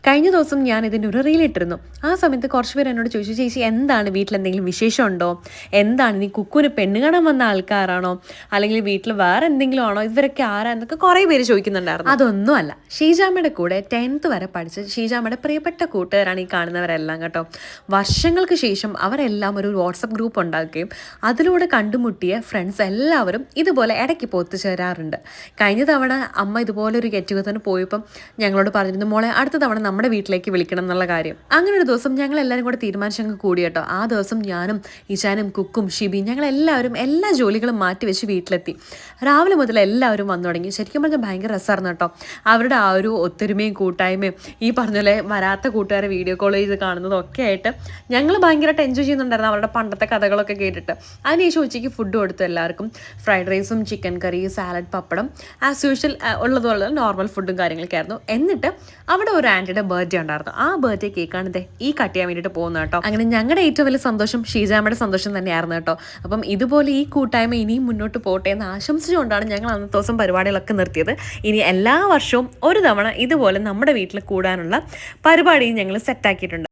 കഴിഞ്ഞ ദിവസം ഞാൻ ഇതിൻ്റെ ഒരു റീലിട്ടിരുന്നു. ആ സമയത്ത് കുറച്ച് പേര് എന്നോട് ചോദിച്ചു, ചേച്ചി എന്താണ് വീട്ടിലെന്തെങ്കിലും വിശേഷമുണ്ടോ? എന്താണ് നീ കുക്കുവിന് പെണ്ണ് കാണാൻ വന്ന ആൾക്കാരാണോ? അല്ലെങ്കിൽ വീട്ടിൽ വേറെ എന്തെങ്കിലും ആണോ? ഇവരൊക്കെ ആരാ എന്നൊക്കെ കുറേ പേര് ചോദിക്കുന്നുണ്ടായിരുന്നു. അതൊന്നുമല്ല, ഷീജാമ്മയുടെ കൂടെ 10th വരെ പഠിച്ച ഷീജാമ്മയുടെ പ്രിയപ്പെട്ട കൂട്ടുകാരാണ് ഈ കാണുന്നവരെല്ലാം കേട്ടോ. വർഷങ്ങൾക്ക് ശേഷം അവരെല്ലാം ഒരു വാട്സപ്പ് ഗ്രൂപ്പ് ഉണ്ടാക്കുകയും അതിലൂടെ കണ്ടുമുട്ടിയ ഫ്രണ്ട്സ് എല്ലാവരും ഇതുപോലെ ഇടയ്ക്ക് ഒത്തുചേരാറുണ്ട്. കഴിഞ്ഞ തവണ അമ്മ ഇതുപോലെ ഒരു ഗെറ്റ് ടുഗദറിന് പോയപ്പം ഞങ്ങളോട് പറഞ്ഞിരുന്നു, മോളെ അടുത്ത തവണ നമ്മുടെ വീട്ടിലേക്ക് വിളിക്കണം എന്നുള്ള കാര്യം. അങ്ങനെ ഒരു ദിവസം ഞങ്ങൾ എല്ലാവരും കൂടെ തീരുമാനിച്ചങ്ങ് കൂടി കേട്ടോ. ആ ദിവസം ഞാനും ഇഷാനും കുക്കും ഷിബിയും ഞങ്ങളെല്ലാവരും എല്ലാ ജോലികളും മാറ്റി വെച്ച് വീട്ടിലെത്തി. രാവിലെ മുതൽ എല്ലാവരും വന്നു തുടങ്ങി. ശരിക്കും പറഞ്ഞാൽ ഭയങ്കര രസമായിരുന്നു കേട്ടോ. അവരുടെ ആ ഒരു ഒത്തൊരുമയും കൂട്ടായ്മയും ഈ പറഞ്ഞ പോലെ വരാത്ത കൂട്ടുകാരെ വീഡിയോ കോൾ ചെയ്ത് കാണുന്നതും ഒക്കെ ആയിട്ട് ഞങ്ങൾ ഭയങ്കരമായിട്ട് എൻജോയ് ചെയ്യുന്നുണ്ടായിരുന്നു അവരുടെ പണ്ടത്തെ കഥകളൊക്കെ കേട്ടിട്ട്. അതിനുശേഷം ഉച്ചയ്ക്ക് ഫുഡ് കൊടുത്തു എല്ലാവർക്കും. ഫ്രൈഡ് റൈസും ചിക്കൻ കറി, സാലഡ്, പപ്പടം, ആസ് യൂഷ്വൽ ഉള്ളതുപോലെ നോർമൽ ഫുഡും കാര്യങ്ങളൊക്കെ ആയിരുന്നു. എന്നിട്ട് അവിടെ ഒരു ആൻറ്റിയുടെ ബർത്ത്ഡേ ഉണ്ടായിരുന്നു. ആ ബർത്ത്ഡേ കേക്കാണ് ഇതേ ഈ കട്ട് ചെയ്യാൻ വേണ്ടിയിട്ട് പോകുന്നത് കേട്ടോ. അങ്ങനെ ഞങ്ങളുടെ ഏറ്റവും വലിയ സന്തോഷം ഷീജാമ്മയുടെ സന്തോഷം തന്നെയായിരുന്നു കേട്ടോ. അപ്പം ഇതുപോലെ ഈ കൂട്ടായ്മ ഇനിയും മുന്നോട്ട് പോട്ടെ എന്ന് ആശംസിച്ചുകൊണ്ടാണ് ഞങ്ങൾ അന്നത്തെ ദിവസം പരിപാടികളൊക്കെ നിർത്തിയത്. ഇനി എല്ലാ വർഷവും ഒരു തവണ ഇതുപോലെ നമ്മുടെ വീട്ടിൽ കൂടാനുള്ള പരിപാടിയും ഞങ്ങൾ സെറ്റാക്കിയിട്ടുണ്ട്.